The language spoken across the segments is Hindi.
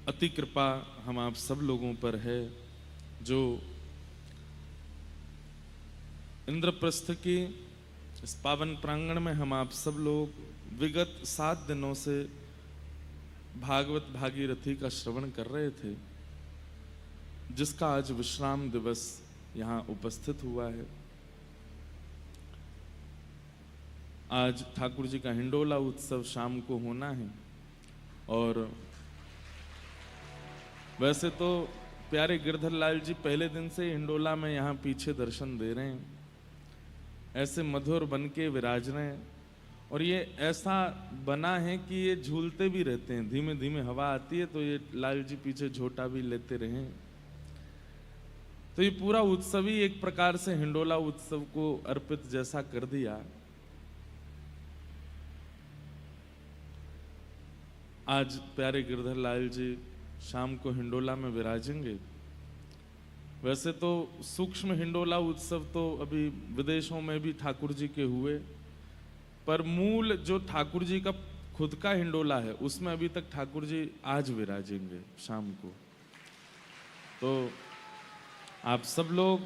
अति कृपा हम आप सब लोगों पर है जो इंद्रप्रस्थ की इस पावन प्रांगण में हम आप सब लोग विगत 7 दिनों से भागवत भागीरथी का श्रवण कर रहे थे, जिसका आज विश्राम दिवस यहाँ उपस्थित हुआ है। आज ठाकुर जी का हिंडोला उत्सव शाम को होना है और वैसे तो प्यारे गिरधर लाल जी पहले दिन से हिंडोला में यहाँ पीछे दर्शन दे रहे हैं, ऐसे मधुर बन के विराज रहे हैं और ये ऐसा बना है कि ये झूलते भी रहते हैं, धीमे धीमे हवा आती है तो ये लाल जी पीछे झोटा भी लेते रहे। तो ये पूरा उत्सव ही एक प्रकार से हिंडोला उत्सव को अर्पित जैसा कर दिया। आज प्यारे गिरधर लाल जी शाम को हिंडोला में विराजेंगे। वैसे तो सूक्ष्म हिंडोला उत्सव तो अभी विदेशों में भी ठाकुर जी के हुए, पर मूल जो ठाकुर जी का खुद का हिंडोला है उसमें अभी तक ठाकुर जी आज विराजेंगे शाम को। तो आप सब लोग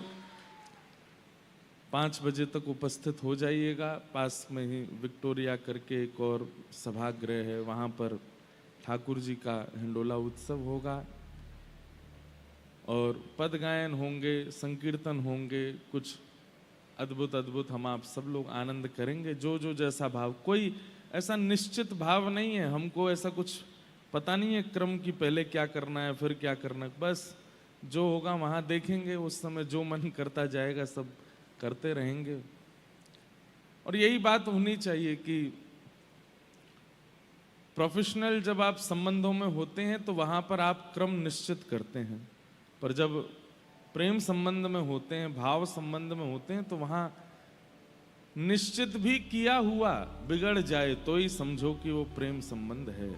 5 बजे तक उपस्थित हो जाइएगा। पास में ही विक्टोरिया करके एक और सभागृह है, वहाँ पर ठाकुर जी का हिंडोला उत्सव होगा और पद गायन होंगे, संकीर्तन होंगे, कुछ अद्भुत अद्भुत हम आप सब लोग आनंद करेंगे। जो जो जैसा भाव, कोई ऐसा निश्चित भाव नहीं है, हमको ऐसा कुछ पता नहीं है क्रम की पहले क्या करना है फिर क्या करना है, बस जो होगा वहाँ देखेंगे, उस समय जो मन करता जाएगा सब करते रहेंगे। और यही बात होनी चाहिए कि प्रोफेशनल जब आप संबंधों में होते हैं तो वहाँ पर आप क्रम निश्चित करते हैं, पर जब प्रेम संबंध में होते हैं, भाव संबंध में होते हैं तो वहाँ निश्चित भी किया हुआ बिगड़ जाए तो ही समझो कि वो प्रेम संबंध है।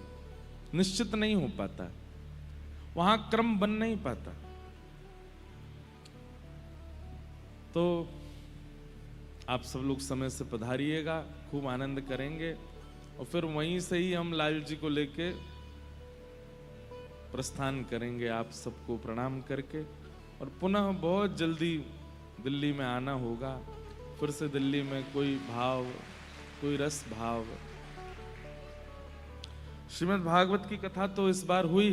निश्चित नहीं हो पाता, वहाँ क्रम बन नहीं पाता। तो आप सब लोग समय से पधारिएगा, खूब आनंद करेंगे और फिर वहीं से ही हम लाल जी को लेके प्रस्थान करेंगे आप सबको प्रणाम करके, और पुनः बहुत जल्दी दिल्ली में आना होगा। फिर से दिल्ली में कोई भाव, कोई रस भाव। श्रीमद् भागवत की कथा तो इस बार हुई,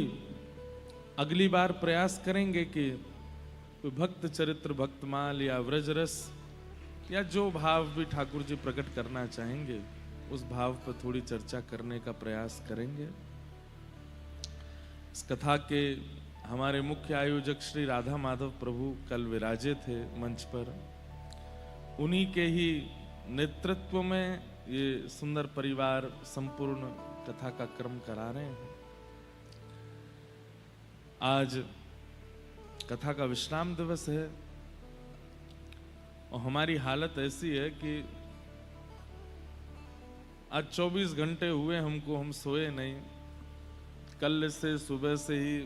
अगली बार प्रयास करेंगे कि कोई भक्त चरित्र, भक्तमाल या व्रज रस या जो भाव भी ठाकुर जी प्रकट करना चाहेंगे उस भाव पर थोड़ी चर्चा करने का प्रयास करेंगे। इस कथा के हमारे मुख्य आयोजक श्री राधा माधव प्रभु कल विराजे थे मंच पर, उन्हीं के ही नेतृत्व में ये सुंदर परिवार संपूर्ण कथा का क्रम करा रहे हैं। आज कथा का विश्राम दिवस है और हमारी हालत ऐसी है कि आज 24 घंटे हुए हमको, हम सोए नहीं। कल से सुबह से ही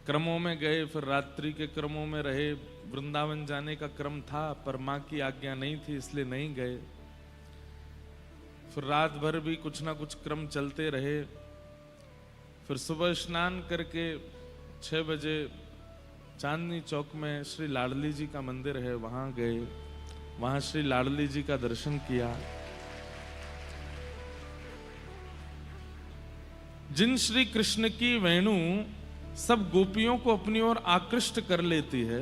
क्रमों में गए, फिर रात्रि के क्रमों में रहे। वृंदावन जाने का क्रम था पर माँ की आज्ञा नहीं थी इसलिए नहीं गए। फिर रात भर भी कुछ ना कुछ क्रम चलते रहे। फिर सुबह स्नान करके 6 बजे चांदनी चौक में श्री लाडली जी का मंदिर है, वहाँ गए, वहाँ श्री लाडली जी का दर्शन किया। जिन श्री कृष्ण की वेणु सब गोपियों को अपनी ओर आकृष्ट कर लेती है,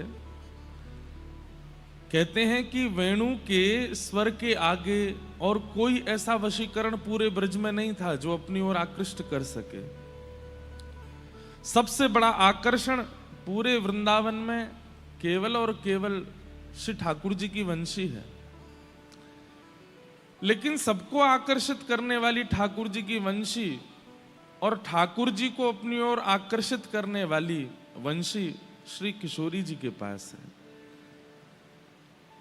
कहते हैं कि वेणु के स्वर के आगे और कोई ऐसा वशीकरण पूरे ब्रज में नहीं था जो अपनी ओर आकृष्ट कर सके। सबसे बड़ा आकर्षण पूरे वृंदावन में केवल और केवल श्री ठाकुर जी की वंशी है, लेकिन सबको आकर्षित करने वाली ठाकुर जी की वंशी और ठाकुर जी को अपनी ओर आकर्षित करने वाली वंशी श्री किशोरी जी के पास है।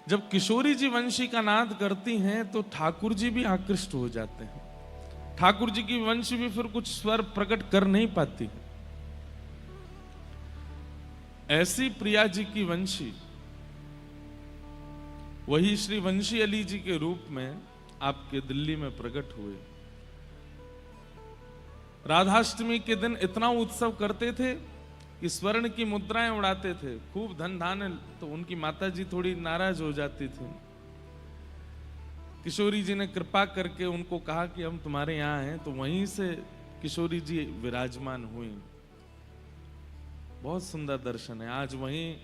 जब किशोरी जी वंशी का नाद करती हैं तो ठाकुर जी भी आकृष्ट हो जाते हैं। ठाकुर जी की वंशी भी फिर कुछ स्वर प्रकट कर नहीं पाती। ऐसी प्रिया जी की वंशी, वही श्री वंशी अली जी के रूप में आपके दिल्ली में प्रकट हुए। राधाष्टमी के दिन इतना उत्सव करते थे कि स्वर्ण की मुद्राएं उड़ाते थे, खूब धन धान, तो उनकी माता जी थोड़ी नाराज हो जाती थी। किशोरी जी ने कृपा करके उनको कहा कि हम तुम्हारे यहाँ हैं, तो वहीं से किशोरी जी विराजमान हुई। बहुत सुंदर दर्शन है। आज वहीं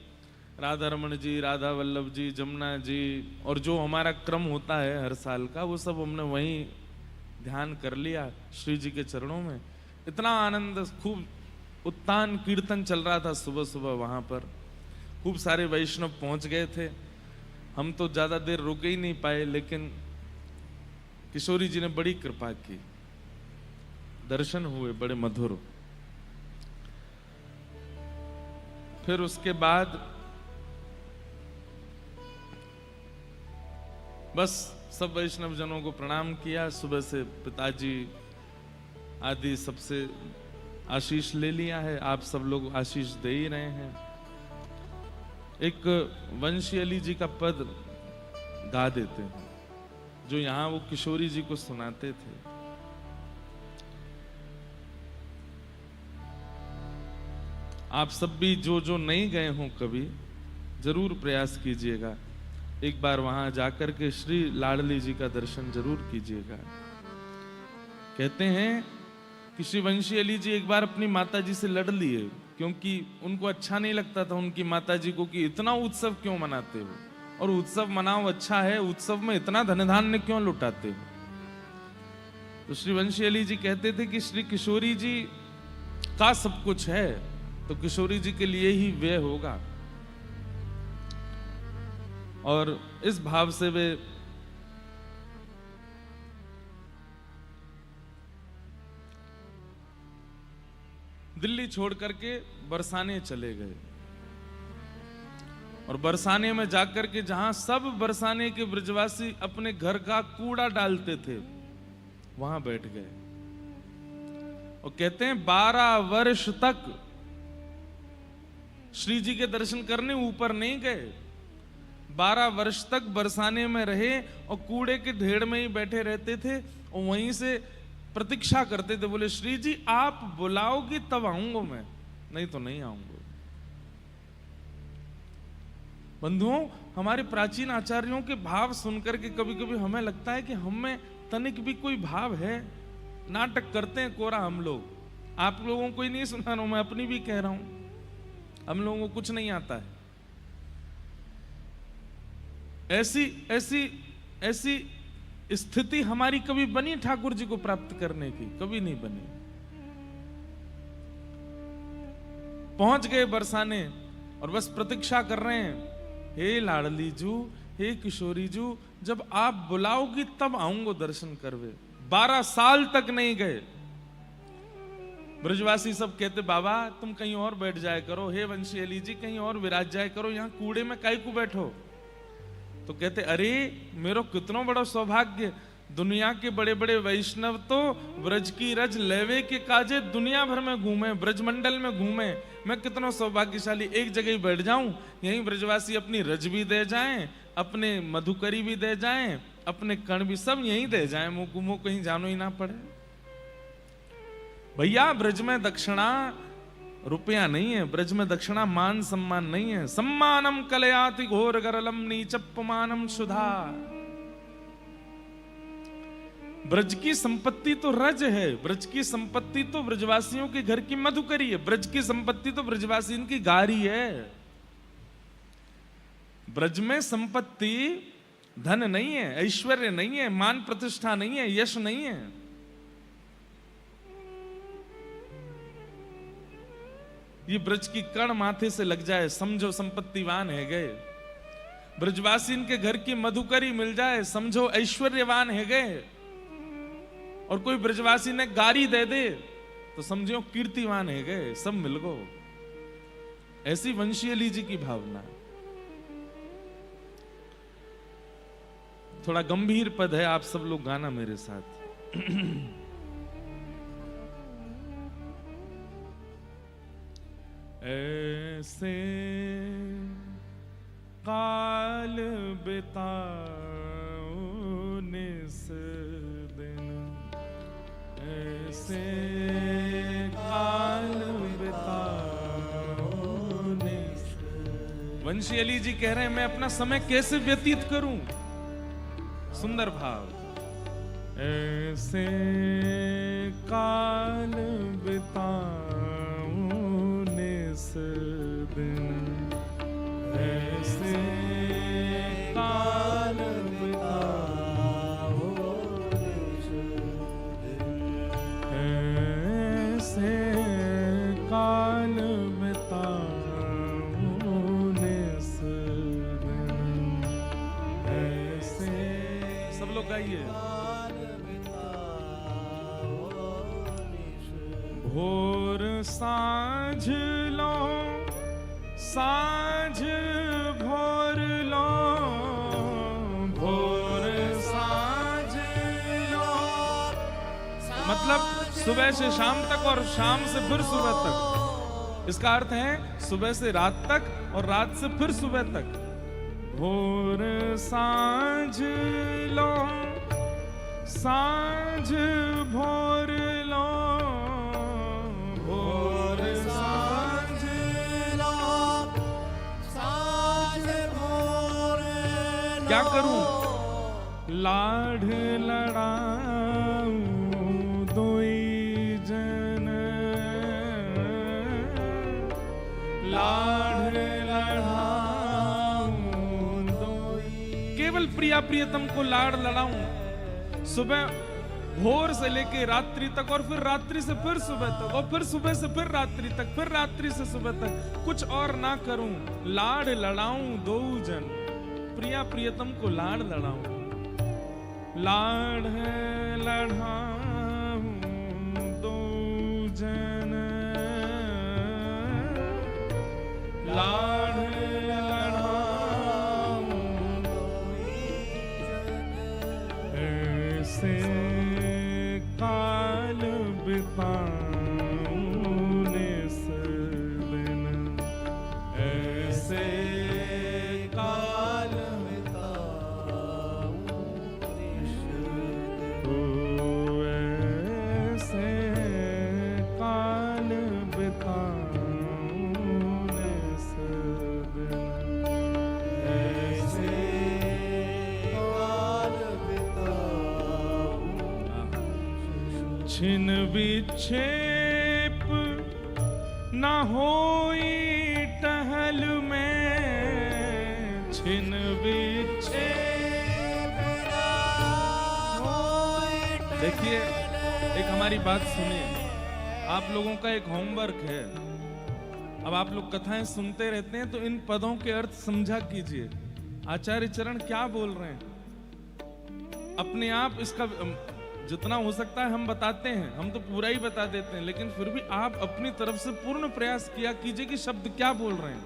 राधा रमण जी, राधा वल्लभ जी, जमुना जी, और जो हमारा क्रम होता है हर साल का, वो सब हमने वहीं ध्यान कर लिया श्री जी के चरणों में। इतना आनंद, खूब उत्तान कीर्तन चल रहा था सुबह सुबह वहां पर। खूब सारे वैष्णव पहुंच गए थे। हम तो ज्यादा देर रुक ही नहीं पाए, लेकिन किशोरी जी ने बड़ी कृपा की, दर्शन हुए बड़े मधुर। फिर उसके बाद बस सब वैष्णव जनों को प्रणाम किया। सुबह से पिताजी आदि सबसे आशीष ले लिया है। आप सब लोग आशीष दे ही रहे हैं। एक वंशी अली जी का पद गा देते हैं, जो यहाँ वो किशोरी जी को सुनाते थे। आप सब भी जो नहीं गए हों कभी, जरूर प्रयास कीजिएगा। एक बार वहां जाकर के श्री लाडली जी का दर्शन जरूर कीजिएगा। कहते हैं कि श्री वंशी अली जी एक बार अपनी माता जी से लड़ लिए, क्योंकि उनको अच्छा नहीं लगता था उनकी माता जी को कि इतना उत्सव क्यों मनाते हो, और उत्सव मनाओ अच्छा है, उत्सव में इतना धन धान्य क्यों लुटाते हो। तो श्री वंशी अली जी कहते थे कि श्री किशोरी जी का सब कुछ है, तो किशोरी जी के लिए ही व्यय होगा। और इस भाव से वे दिल्ली छोड़ करके बरसाने चले गए, और बरसाने में जाकर के जहां सब बरसाने के ब्रजवासी अपने घर का कूड़ा डालते थे, वहां बैठ गए। और कहते हैं 12 वर्ष तक श्री जी के दर्शन करने ऊपर नहीं गए। 12 वर्ष तक बरसाने में रहे और कूड़े के ढेर में ही बैठे रहते थे, और वहीं से प्रतीक्षा करते थे। बोले श्री जी आप बुलाओगी तब आऊंगा मैं, नहीं तो नहीं आऊंगा। बंधुओं, हमारे प्राचीन आचार्यों के भाव सुनकर के कभी कभी हमें लगता है कि हमें तनिक भी कोई भाव है। नाटक करते हैं कोरा हम लोग। आप लोगों को ही नहीं सुना रहा हूं, मैं अपनी भी कह रहा हूं, हम लोगों को कुछ नहीं आता है। ऐसी ऐसी ऐसी स्थिति हमारी कभी बनी ठाकुर जी को प्राप्त करने की? कभी नहीं बनी। पहुंच गए बरसाने और बस प्रतीक्षा कर रहे हैं, हे लाडली जू, हे किशोरी जू, जब आप बुलाओगी तब आऊंगा दर्शन करवे। 12 साल तक नहीं गए। ब्रजवासी सब कहते बाबा तुम कहीं और बैठ जाया करो, हे वंशी अली जी कहीं और विराज जाया करो, यहां कूड़े में काहे को बैठो। तो कहते अरे मेरो कितनो बड़ा सौभाग्य, दुनिया के बड़े बड़े वैष्णव तो ब्रज की रज लेवे के काजे दुनिया भर में घूमे, ब्रजमंडल में घूमे, मैं कितना सौभाग्यशाली, एक जगह ही बैठ जाऊं, यहीं ब्रजवासी अपनी रज भी दे जाएं, अपने मधुकरी भी दे जाएं, अपने कण भी सब यहीं दे जाएं, मुंह कहीं जानो ही ना पड़े। भैया ब्रज में दक्षिणा रुपया नहीं है, ब्रज में दक्षिणा मान सम्मान नहीं है। सम्मानम कलयाति घोर गरलम नीचपमानम सुधा। ब्रज की संपत्ति तो रज है, ब्रज की संपत्ति तो ब्रजवासियों के घर की मधुकरी है, ब्रज की संपत्ति तो ब्रजवासी की गारी है। ब्रज में संपत्ति धन नहीं है, ऐश्वर्य नहीं है, मान प्रतिष्ठा नहीं है, यश नहीं है। ये ब्रज की कण माथे से लग जाए समझो संपत्तिवान है गए। ब्रजवासी इनके घर की मधुकरी मिल जाए समझो ऐश्वर्यवान है गए। और कोई ब्रजवासी ने गारी दे दे तो समझो कीर्तिवान है गए, सब मिल गो। ऐसी वंशी अली जी की भावना। थोड़ा गंभीर पद है, आप सब लोग गाना मेरे साथ। ऐसे काल बिताओ निस दिन, ऐसे वंशी अली जी कह रहे हैं मैं अपना समय कैसे व्यतीत करूं। सुंदर भाव। ऐसे काल बिताऊं निस दिन, ऐसे काल बिताऊं निस दिन, ऐसे काल बिताऊं निस दिन, ऐसे। सब लोग गाइए। भोर साँझ लो, साँझ भोर लो, भोर साँझ लो। मतलब सुबह से शाम तक और शाम से फिर सुबह तक। इसका अर्थ है सुबह से रात तक और रात से फिर सुबह तक। भोर साँझ लो, साँझ भोर लो, भोर साँझ लो, साँझ भोर लो। क्या करूं? लाढ़ लड़ाऊं दोई जन, लाढ़ लड़ाऊं दोई। केवल प्रिया प्रियतम को लाड़ लड़ाऊं। सुबह भोर से लेके रात्रि तक और फिर रात्रि से फिर सुबह तक और फिर सुबह से फिर रात्रि तक, फिर रात्रि से सुबह तक। कुछ और ना करूं, लाड़ लड़ाऊं दो जन। प्रिया प्रियतम को लाड़ लड़ाऊं, लाड़ लड़ाऊं दो जन, लाड़ लड़ाऊं ऐसे काल बिताऊं निस दिन, ऐसे काल बिताऊं निस दिन, ऐसे काल बिताऊं निस दिन, ऐसे काल बिताऊं। छिन विक्षेप न होई टहल में, छिन विक्षेप न होई। देखिए, एक हमारी बात सुनिए। आप लोगों का एक होमवर्क है। अब आप लोग कथाएं सुनते रहते हैं तो इन पदों के अर्थ समझा कीजिए। आचार्य चरण क्या बोल रहे हैं? अपने आप इसका जितना हो सकता है हम बताते हैं, हम तो पूरा ही बता देते हैं, लेकिन फिर भी आप अपनी तरफ से पूर्ण प्रयास किया कीजिए कि शब्द क्या बोल रहे हैं।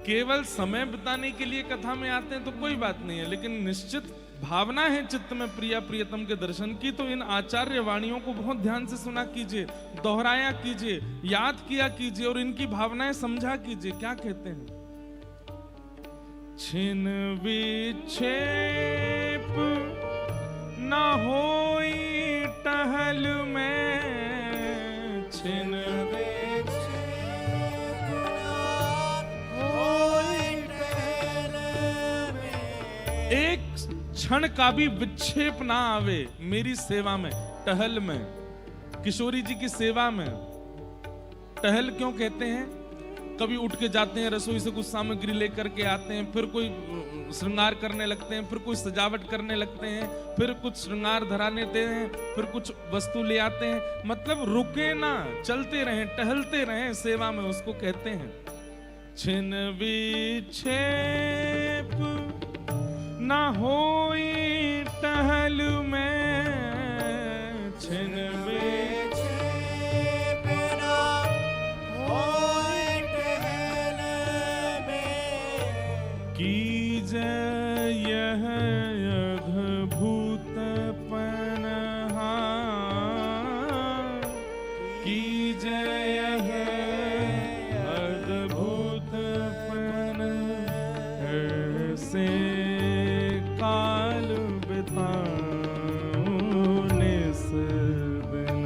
केवल समय बिताने के लिए कथा में आते हैं तो कोई बात नहीं है, लेकिन निश्चित भावना है चित्त में प्रिया प्रियतम के दर्शन की, तो इन आचार्य वाणियों को बहुत ध्यान से सुना कीजिए, दोहराया कीजिए, याद किया कीजिए और इनकी भावनाएं समझा कीजिए। क्या कहते हैं? छिन विक्षेप न होई टहल में, छिन विक्षेप न होई टहल में। एक क्षण का भी विक्षेप ना आवे मेरी सेवा में, टहल में, किशोरी जी की सेवा में। टहल क्यों कहते हैं? कभी उठ के जाते हैं, रसोई से कुछ सामग्री लेकर के आते हैं, फिर कोई श्रृंगार करने लगते हैं, फिर कोई सजावट करने लगते हैं, फिर कुछ श्रृंगार धराने देते हैं, फिर कुछ वस्तु ले आते हैं। मतलब रुके ना, चलते रहें, टहलते रहें सेवा में, उसको कहते हैं। छिन विक्षेप न होई टहल में, छिन विक्षेप न होई टहल में। कीजय यह अद्भुत पनहा, कीजय यह अद्भुत पन, ऐसे काल बिताऊं निस दिन,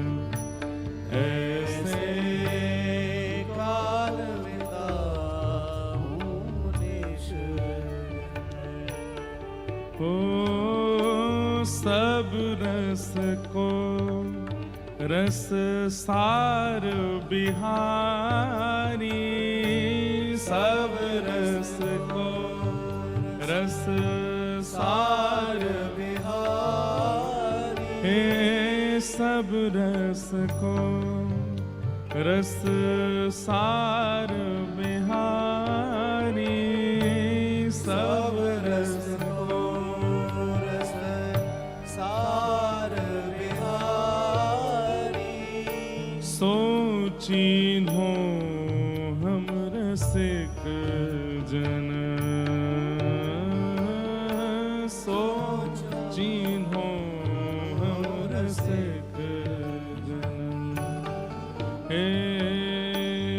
रस को रस सार बिहारी, सब रस को रस सार बिहारी, हे सब रस को रस सार बिहारी, सब रस को रस सार बिहारी, सो चिन्हो हम रसिक जन, सो चिन्हो हम रसिक जन, हे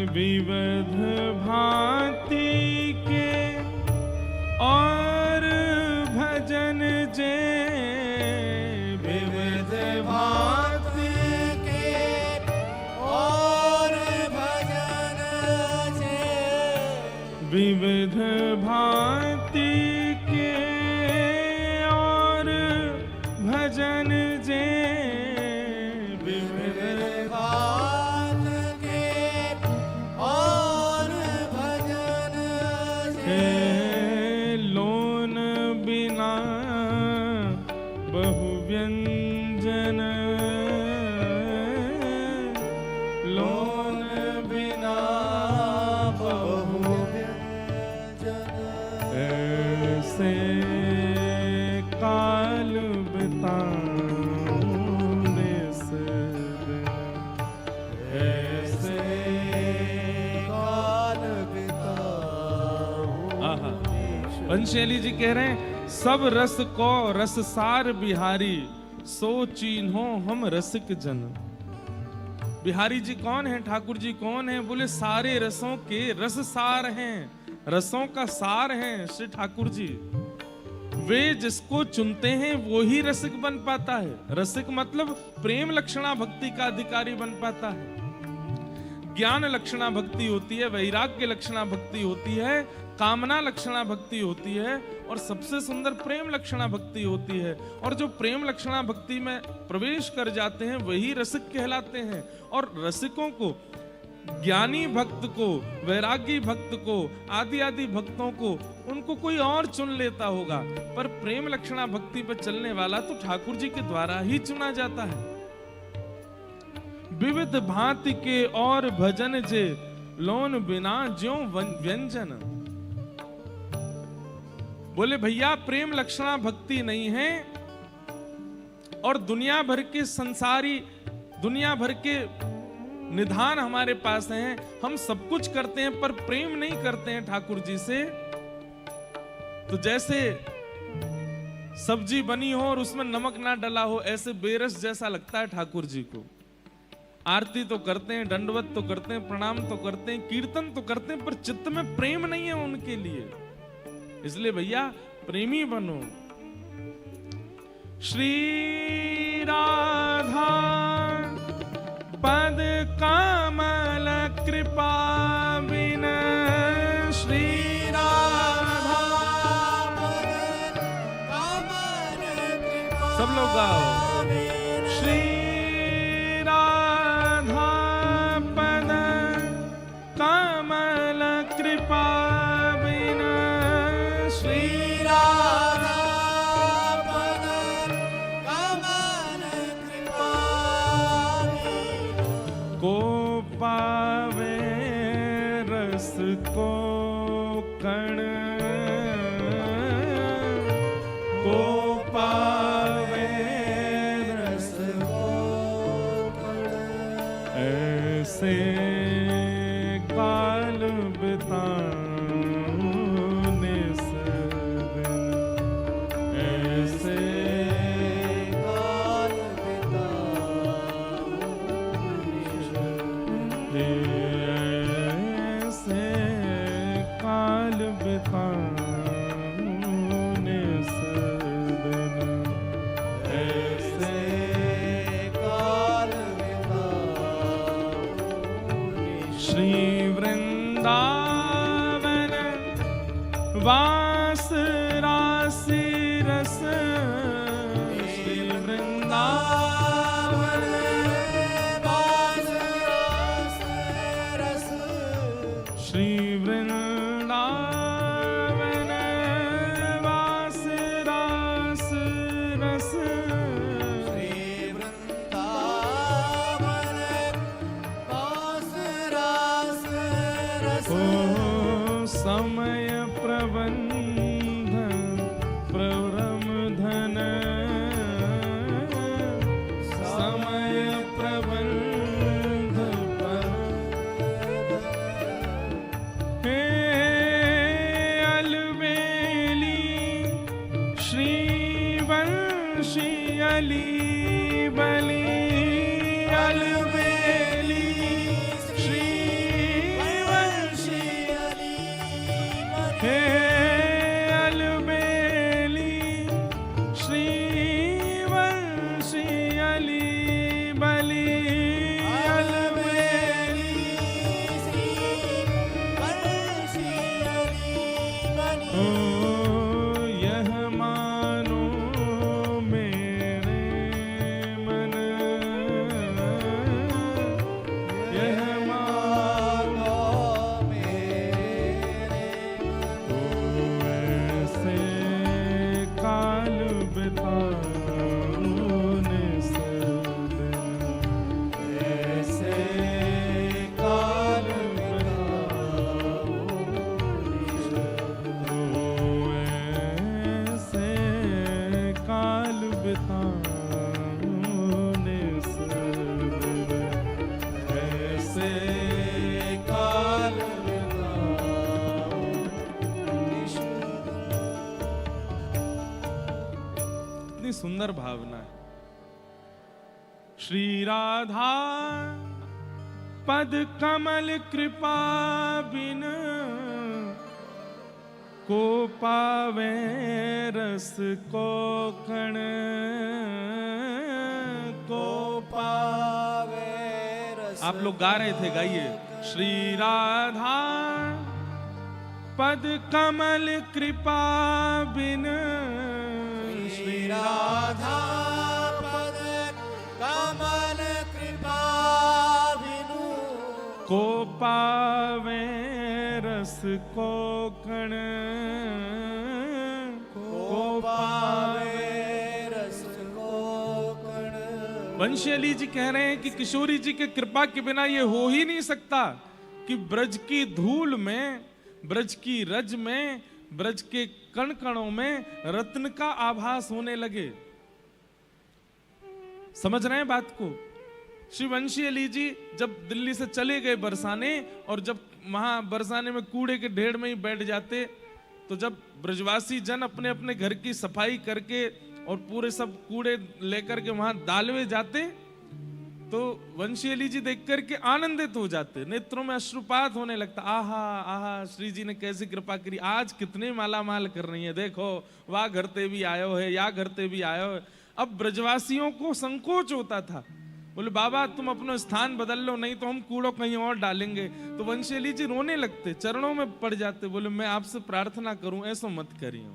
विविध भांति के और भजन जे, विविध भांति के और भजन जे, विविध भांति के और भजन जे, विविध भांति के और भजन जे, लोन बिना बहु व्यंजन, लोन बिना बहु व्यंजन, ऐसे काल बिताऊं निस दिन, ऐसे काल बिताऊं। पंचशैली जी कह रहे हैं सब रस को रस सार बिहारी, सो चिन्हो हम रसिक जन। बिहारी जी कौन है, ठाकुर जी कौन है? बोले सारे रसों के रस सार हैं, रसों का सार हैं श्री ठाकुर जी। वे जिसको चुनते हैं वो ही रसिक बन पाता है। रसिक मतलब प्रेम लक्षणा भक्ति का अधिकारी बन पाता है। ज्ञान लक्षणा भक्ति होती है, वैराग्य लक्षणा भक्ति होती है, कामना लक्षणा भक्ति होती है, और सबसे सुंदर प्रेम लक्षणा भक्ति होती है। और जो प्रेम लक्षणा भक्ति में प्रवेश कर जाते हैं वही रसिक कहलाते हैं। और रसिकों को, ज्ञानी भक्त को, वैरागी भक्त को, आदि आदि भक्तों को, उनको कोई और चुन लेता होगा, पर प्रेम लक्षणा भक्ति पर चलने वाला तो ठाकुर जी के द्वारा ही चुना जाता है। विविध भांति के और भजन जे, लोन बिना ज्यों व्यंजन। बोले भैया प्रेम लक्षणा भक्ति नहीं है, और दुनिया भर के संसारी, दुनिया भर के निधान हमारे पास हैं, हम सब कुछ करते हैं पर प्रेम नहीं करते हैं ठाकुर जी से। तो जैसे सब्जी बनी हो और उसमें नमक ना डला हो, ऐसे बेरस जैसा लगता है ठाकुर जी को। आरती तो करते हैं, दंडवत तो करते हैं, प्रणाम तो करते हैं, कीर्तन तो करते हैं, पर चित्त में प्रेम नहीं है उनके लिए। इसलिए भैया प्रेमी बनो। श्री राधा पद कमल कृपा बिना, श्री राधा पद कमल कृपा, सब लोग गाओ। श्री राधा पद कमल कृपा बिना, श्री राधा पद कमल कृपा को पावे रस को कण, को पावे रस को कण, ऐसे काल बिताऊं निस दिन, ऐसे काल बिताऊं निस दिन, ऐसे काल बिताऊं निस दिन, ऐसे काल बिताऊं। श्री वृंदावन वास राशि रस, श्री वृंदावन अलबेली श्री वंशी हे अलबेली श्री वंशी अली बली अलबेली श्री वंशी अली बली। यह मानो मेरे मन, यह मानो मेरे ऐसे काल बिताने से ऐसे काल ऐसे काल बिताने से ऐसे काल कितनी सुंदर भावना है। श्री राधा पद कमल कृपा बिन को पावे रस को कण को पावे रस। आप लोग गा रहे थे, गाइए। श्री राधा पद कमल कृपा बिन श्री राधा पद कमल कृपा बिनु को पावे रस को कण को पावे रस को कण। वंशी अली जी कह रहे हैं कि किशोरी जी के कृपा के बिना ये हो ही नहीं सकता कि ब्रज की धूल में, ब्रज की रज में, ब्रज के कण कणों में रत्न का आभास होने लगे। समझ रहे हैं बात को? श्री वंशी अली जी जब दिल्ली से चले गए बरसाने, और जब वहां बरसाने में कूड़े के ढेर में ही बैठ जाते, तो जब ब्रजवासी जन अपने अपने घर की सफाई करके और पूरे सब कूड़े लेकर के वहां डालवे जाते, तो वंशी अली जी देख करके आनंदित हो जाते, नेत्रों में अश्रुपात होने लगता। आहा आहा, श्री जी ने कैसी कृपा करी, आज कितने माला माल कर रही है, देखो वाह घरते भी आयो है, या घरते भी आयो है। अब ब्रजवासियों को संकोच होता था, बोले बाबा तुम अपना स्थान बदल लो, नहीं तो हम कूड़ो कहीं और डालेंगे। तो वंशी अली जी रोने लगते, चरणों में पड़ जाते, बोले मैं आपसे प्रार्थना करूं, ऐसा मत करियो,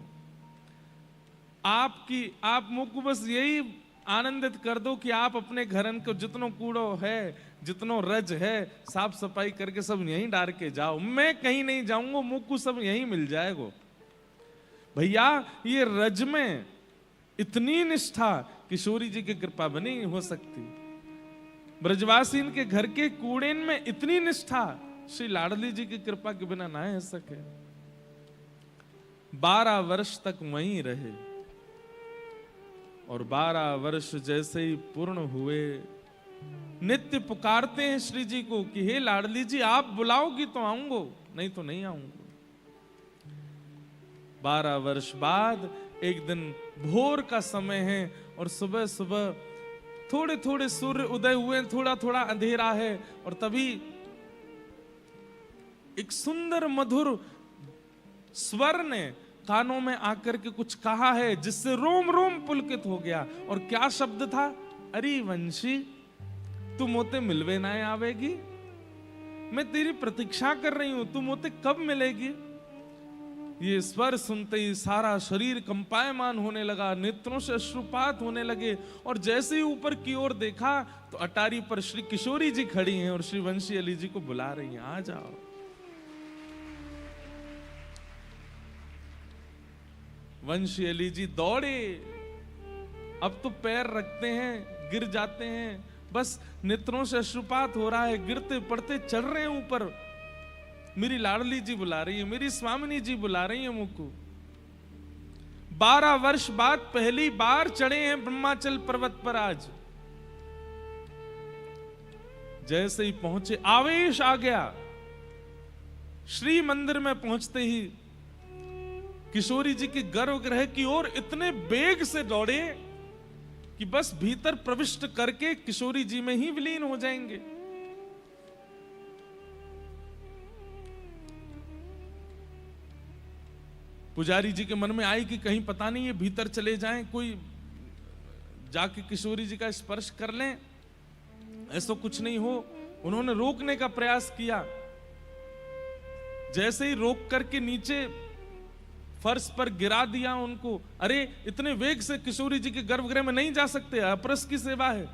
आप मुझको बस यही आनंदित कर दो कि आप अपने घरन को जितनो कूड़ो है, जितनो रज है, साफ सफाई करके सब यहीं डाल के जाओ, मैं कहीं नहीं जाऊंगा, मुझको सब यहीं मिल जाएगा। भैया ये रज में इतनी निष्ठा किशोरी जी की कृपा में नहीं हो सकती। ब्रजवासी के घर के कूड़ेन में इतनी निष्ठा श्री लाडली जी की कृपा के बिना ना हो सके। 12 वर्ष तक वहीं रहे, और 12 वर्ष जैसे ही पूर्ण हुए, नित्य पुकारते हैं श्री जी को कि हे लाडली जी आप बुलाओगी तो आऊंगा, नहीं तो नहीं आऊंगा। 12 वर्ष बाद एक दिन भोर का समय है, और सुबह सुबह थोड़े थोड़े सूर्य उदय हुए, थोड़ा थोड़ा अंधेरा है, और तभी एक सुंदर मधुर स्वर ने कानों में आकर के कुछ कहा है, जिससे रोम रोम पुलकित हो गया। और क्या शब्द था? अरे वंशी तू मोते मिलवे ना आवेगी, मैं तेरी प्रतीक्षा कर रही हूं, तू मोते कब मिलेगी। ये स्वर सुनते ही सारा शरीर कंपायमान होने लगा, नेत्रों से अश्रुपात होने लगे, और जैसे ही ऊपर की ओर देखा तो अटारी पर श्री किशोरी जी खड़ी हैं और श्री वंशी अली जी को बुला रही हैं, आ जाओ। वंशी अली जी दौड़े, अब तो पैर रखते हैं गिर जाते हैं, बस नेत्रों से अश्रुपात हो रहा है, गिरते पड़ते चढ़ रहे हैं ऊपर। मेरी लाडली जी बुला रही है, मेरी स्वामिनी जी बुला रही है मुझको। 12 वर्ष बाद पहली बार चढ़े हैं ब्रह्माचल पर्वत पर। आज जैसे ही पहुंचे आवेश आ गया। श्री मंदिर में पहुंचते ही किशोरी जी के गर्भगृह की ओर इतने वेग से दौड़े कि बस भीतर प्रविष्ट करके किशोरी जी में ही विलीन हो जाएंगे। पुजारी जी के मन में आई कि कहीं पता नहीं ये भीतर चले जाएं, कोई जाके किशोरी जी का स्पर्श कर लें, ऐसा कुछ नहीं हो। उन्होंने रोकने का प्रयास किया, जैसे ही रोक करके नीचे फर्श पर गिरा दिया उनको। अरे इतने वेग से किशोरी जी के गर्भगृह में नहीं जा सकते, अपरस की सेवा है।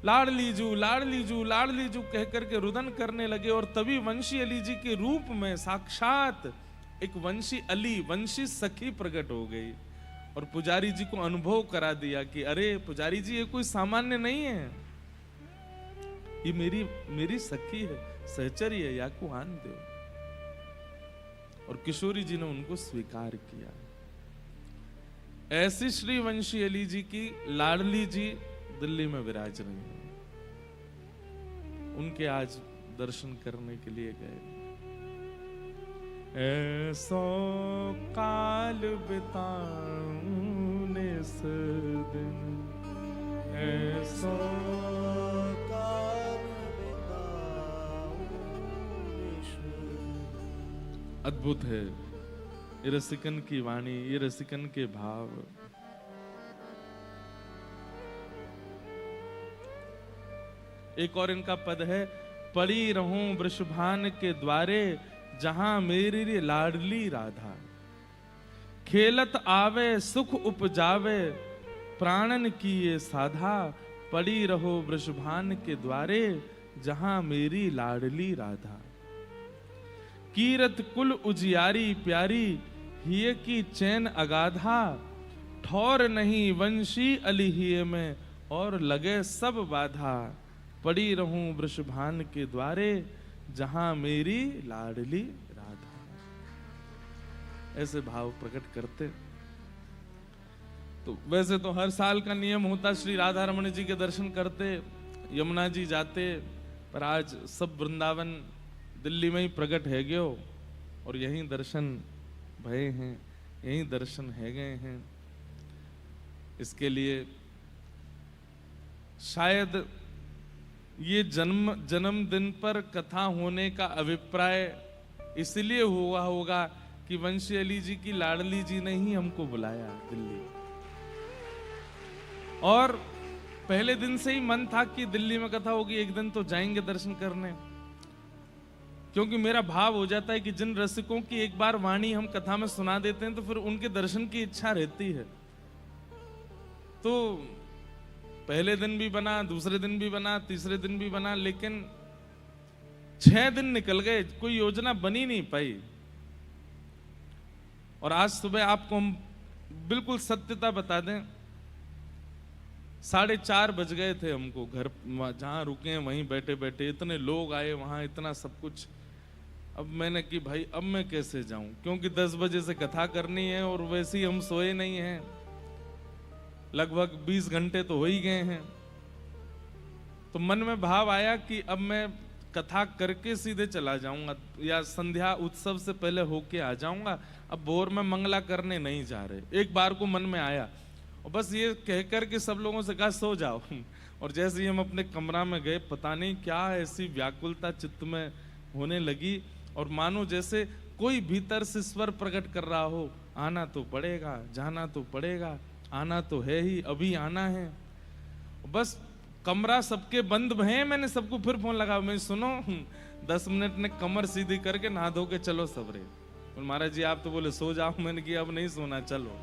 लाड़ लीजू लाड़ लीजू लाड़ लीजू कह करके रुदन करने लगे। और तभी वंशी अली जी के रूप में साक्षात एक वंशी अली, वंशी सखी प्रकट हो गई और पुजारी जी को अनुभव करा दिया कि अरे पुजारी जी ये कोई सामान्य नहीं है, ये मेरी सखी है, सहचरी है, या को आन दो। और किशोरी जी ने उनको स्वीकार किया। ऐसी श्री वंशी अली जी की लाडली जी दिल्ली में विराज रही है। उनके आज दर्शन करने के लिए गए। ऐसो काल बिताऊं निस दिन, ऐसो काल बिताऊं निस दिन। अद्भुत है ये रसिकन की वाणी, ये रसिकन के भाव। एक और इनका पद है, पड़ी रहूं वृषभान के द्वारे, जहां मेरी लाडली राधा। खेलत आवे सुख उपजावे, प्राणन की ये साधा। पड़ी रहो वृषभान के द्वारे, जहां मेरी लाडली राधा। कीरत कुल उजियारी प्यारी, हिय की चैन अगाधा। ठौर नहीं वंशी अली हिय में, और लगे सब बाधा। पड़ी रहूं वृषभान के द्वारे, जहां मेरी लाडली राधा। ऐसे भाव प्रकट करते। तो वैसे तो हर साल का नियम होता, श्री राधा रमण जी के दर्शन करते, यमुना जी जाते, पर आज सब वृंदावन दिल्ली में ही प्रकट है गयो और यहीं दर्शन भये हैं, यहीं दर्शन है गए हैं। इसके लिए शायद ये जन्मदिन पर कथा होने का अभिप्राय इसलिए हुआ होगा कि वंशी अली जी की लाडली जी ने ही हमको बुलाया दिल्ली। और पहले दिन से ही मन था कि दिल्ली में कथा होगी, एक दिन तो जाएंगे दर्शन करने। क्योंकि मेरा भाव हो जाता है कि जिन रसिकों की एक बार वाणी हम कथा में सुना देते हैं तो फिर उनके दर्शन की इच्छा रहती है। तो पहले दिन भी बना, दूसरे दिन भी बना, तीसरे दिन भी बना, लेकिन 6 दिन निकल गए, कोई योजना बनी नहीं पाई। और आज सुबह आपको हम बिल्कुल सत्यता बता दें, 4:30 बज गए थे हमको। घर जहां रुके हैं वहीं बैठे बैठे इतने लोग आए, वहां इतना सब कुछ। अब मैंने कि भाई अब मैं कैसे जाऊं, क्योंकि 10 बजे से कथा करनी है और वैसे ही हम सोए नहीं हैं, लगभग 20 घंटे तो हो ही गए हैं। तो मन में भाव आया कि अब मैं कथा करके सीधे चला जाऊंगा या संध्या उत्सव से पहले होके आ जाऊंगा। अब भोर में मंगला करने नहीं जा रहे, एक बार को मन में आया और बस ये कहकर के सब लोगों से कहा सो जाओ। और जैसे ही हम अपने कमरा में गए, पता नहीं क्या ऐसी व्याकुलता चित्त में होने लगी और मानो जैसे कोई भीतर से स्वर प्रकट कर रहा हो, आना तो पड़ेगा, जाना तो पड़ेगा, आना तो है ही, अभी आना है। बस कमरा सबके बंद हैं, मैंने सबको फिर फोन लगा, मैं सुनो 10 मिनट ने कमर सीधी करके नहा धो के चलो सबरे। और महाराज जी आप तो बोले सो जाओ, मैंने किया अब नहीं सोना, चलो।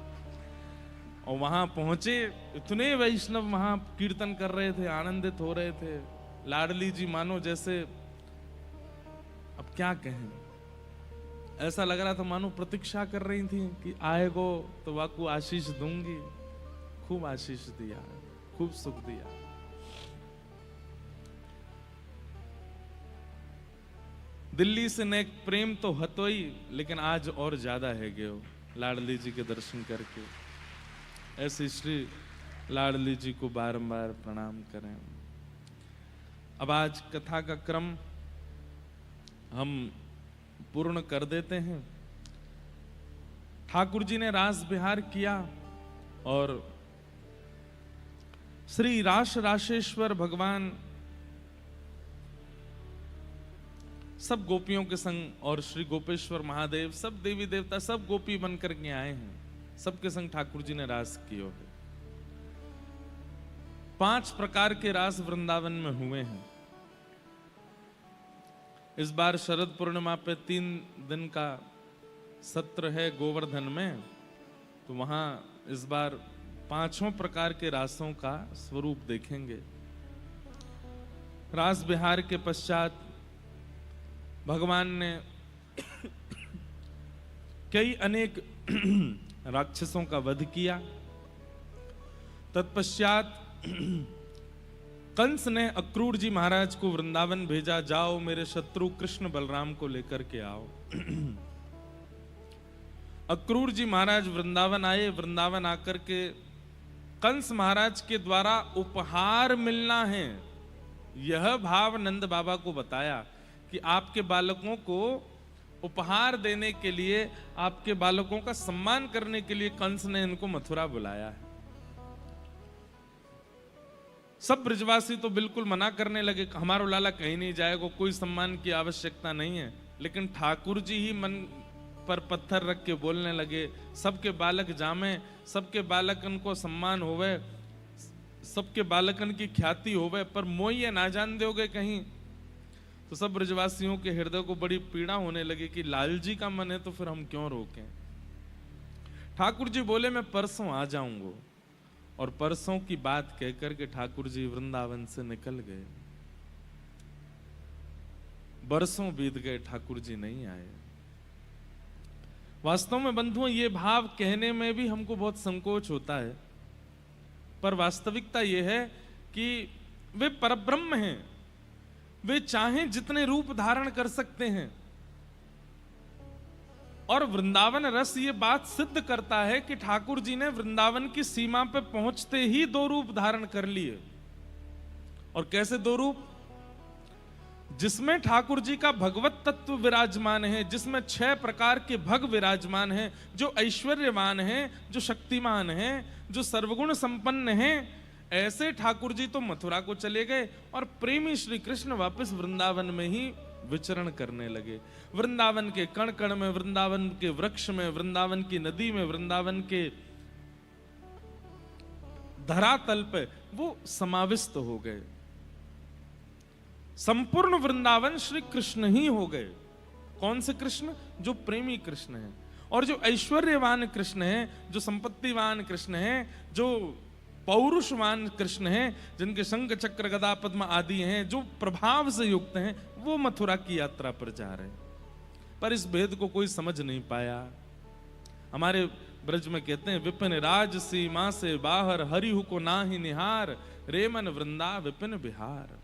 और वहां पहुंचे, इतने वैष्णव वहां कीर्तन कर रहे थे, आनंदित हो रहे थे। लाडली जी मानो जैसे, अब क्या कहें, ऐसा लग रहा था मानो प्रतीक्षा कर रही थी कि आएगो तो वाकू आशीष दूंगी। खूब आशीष दिया, खूब सुख दिया। दिल्ली से नेक प्रेम तो हतो ही, लेकिन आज और ज्यादा है गयो लाडली जी के दर्शन करके। ऐसे श्री लाडली जी को बारंबार प्रणाम करें। अब आज कथा का क्रम हम पूर्ण कर देते हैं। ठाकुर जी ने रास विहार किया और श्री राशेश्वर भगवान सब गोपियों के संग और श्री गोपेश्वर महादेव सब देवी देवता सब गोपी बनकर के आए हैं। सबके संग ठाकुर जी ने रास किए हैं। 5 प्रकार के रास वृंदावन में हुए हैं। इस बार शरद पूर्णिमा पे 3 दिन का सत्र है गोवर्धन में, तो वहां इस बार 5 प्रकार के रासों का स्वरूप देखेंगे। रास विहार के पश्चात भगवान ने कई अनेक राक्षसों का वध किया। तत्पश्चात कंस ने अक्रूर जी महाराज को वृंदावन भेजा, जाओ मेरे शत्रु कृष्ण बलराम को लेकर के आओ। अक्रूर जी महाराज वृंदावन आए। वृंदावन आकर के कंस महाराज के द्वारा उपहार मिलना है, यह भाव नंद बाबा को बताया कि आपके बालकों को उपहार देने के लिए, आपके बालकों का सम्मान करने के लिए कंस ने इनको मथुरा बुलाया है। सब ब्रजवासी तो बिल्कुल मना करने लगे, हमारा लाला कहीं नहीं जाएगा, कोई सम्मान की आवश्यकता नहीं है। लेकिन ठाकुर जी ही मन पर पत्थर रख के बोलने लगे, सबके बालक जामे, सबके बालकन को सम्मान होवे, सबके बालकन की ख्याति होवे, पर मोइये ना जान दोगे कहीं। तो सब ब्रजवासियों के हृदय को बड़ी पीड़ा होने लगी कि लाल जी का मन है तो फिर हम क्यों रोकें। ठाकुर जी बोले मैं परसों आ जाऊंगा, और परसों की बात कहकर के ठाकुर जी वृंदावन से निकल गए। बरसों बीत गए, ठाकुर जी नहीं आए। वास्तव में बंधुओं, ये भाव कहने में भी हमको बहुत संकोच होता है, पर वास्तविकता यह है कि वे परब्रह्म हैं। वे चाहें जितने रूप धारण कर सकते हैं, और वृंदावन रस ये बात सिद्ध करता है कि ठाकुर जी ने वृंदावन की सीमा पे पहुंचते ही 2 रूप धारण कर लिए। और कैसे 2 रूप? जिसमें ठाकुर जी का भगवत तत्व विराजमान है, जिसमें 6 प्रकार के भग विराजमान हैं, जो ऐश्वर्यवान हैं, जो शक्तिमान हैं, जो सर्वगुण संपन्न हैं, ऐसे ठाकुर जी तो मथुरा को चले गए और प्रेमी श्री कृष्ण वापस वृंदावन में ही विचरण करने लगे। वृंदावन के कण कण में, वृंदावन के वृक्ष में, वृंदावन की नदी में, वृंदावन के धरातल पे वो समाविष्ट हो गए। संपूर्ण वृंदावन श्री कृष्ण ही हो गए। कौन से कृष्ण? जो प्रेमी कृष्ण है, और जो ऐश्वर्यवान कृष्ण है, जो संपत्तिवान कृष्ण है, जो पौरुषवान कृष्ण हैं, जिनके शंख चक्र गदा पद्म आदि हैं, जो प्रभाव से युक्त हैं, वो मथुरा की यात्रा पर जा रहे हैं। पर इस भेद को कोई समझ नहीं पाया। हमारे ब्रज में कहते हैं, विपिन राज सीमा से बाहर, हरिहु को नाहि निहार, रेमन वृंदा विपिन बिहार।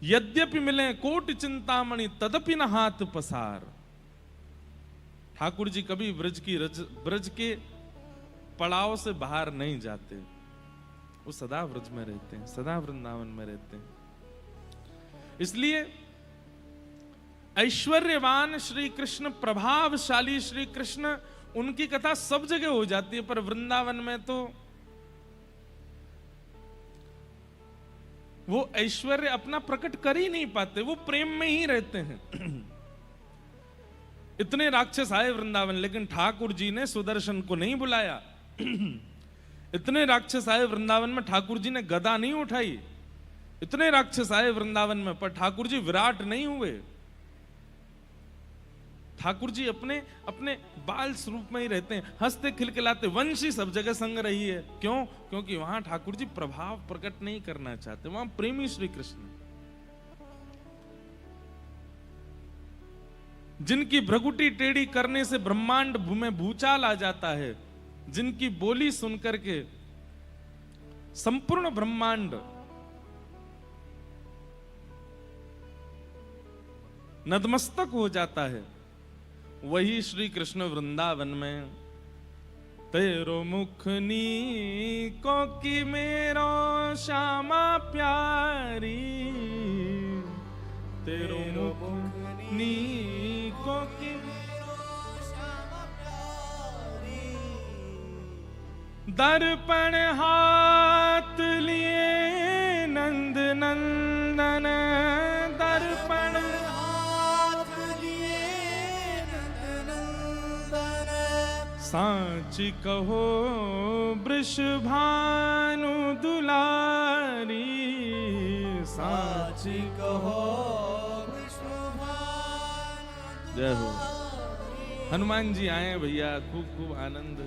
यद्यपि मिले कोटि चिंतामणि, तदपि न हाथ पसार। ठाकुर जी कभी ब्रज के पड़ाव से बाहर नहीं जाते, वो सदा व्रज में रहते हैं, सदा वृंदावन में रहते हैं। इसलिए ऐश्वर्यवान श्री कृष्ण, प्रभावशाली श्री कृष्ण, उनकी कथा सब जगह हो जाती है, पर वृंदावन में तो वो ऐश्वर्य अपना प्रकट कर ही नहीं पाते, वो प्रेम में ही रहते हैं। इतने राक्षस आए वृंदावन, लेकिन ठाकुर जी ने सुदर्शन को नहीं बुलाया। इतने राक्षस आए वृंदावन में, ठाकुर जी ने गदा नहीं उठाई। इतने राक्षस आए वृंदावन में, पर ठाकुर जी विराट नहीं हुए। ठाकुर जी अपने अपने बाल स्वरूप में ही रहते हैं, हंसते खिलखिलाते। वंशी सब जगह संग रही है। क्यों? क्योंकि वहां ठाकुर जी प्रभाव प्रकट नहीं करना चाहते, वहां प्रेमी श्री कृष्ण। जिनकी भ्रगुटी टेढ़ी करने से ब्रह्मांड में भूचाल आ जाता है, जिनकी बोली सुनकर के संपूर्ण ब्रह्मांड नतमस्तक हो जाता है, वही श्री कृष्ण वृंदावन में तेरो मुख नीको की मेरो श्यामा प्यारी, तेरो मुख नीको की दर्पण हाथ लिए नंद नंदन, दर्पण हाथ लिए नंदन, साच कहो वृषभानु दुलारी, साच कहो जय हो। हनुमान जी आए भैया, खूब खूब आनंद।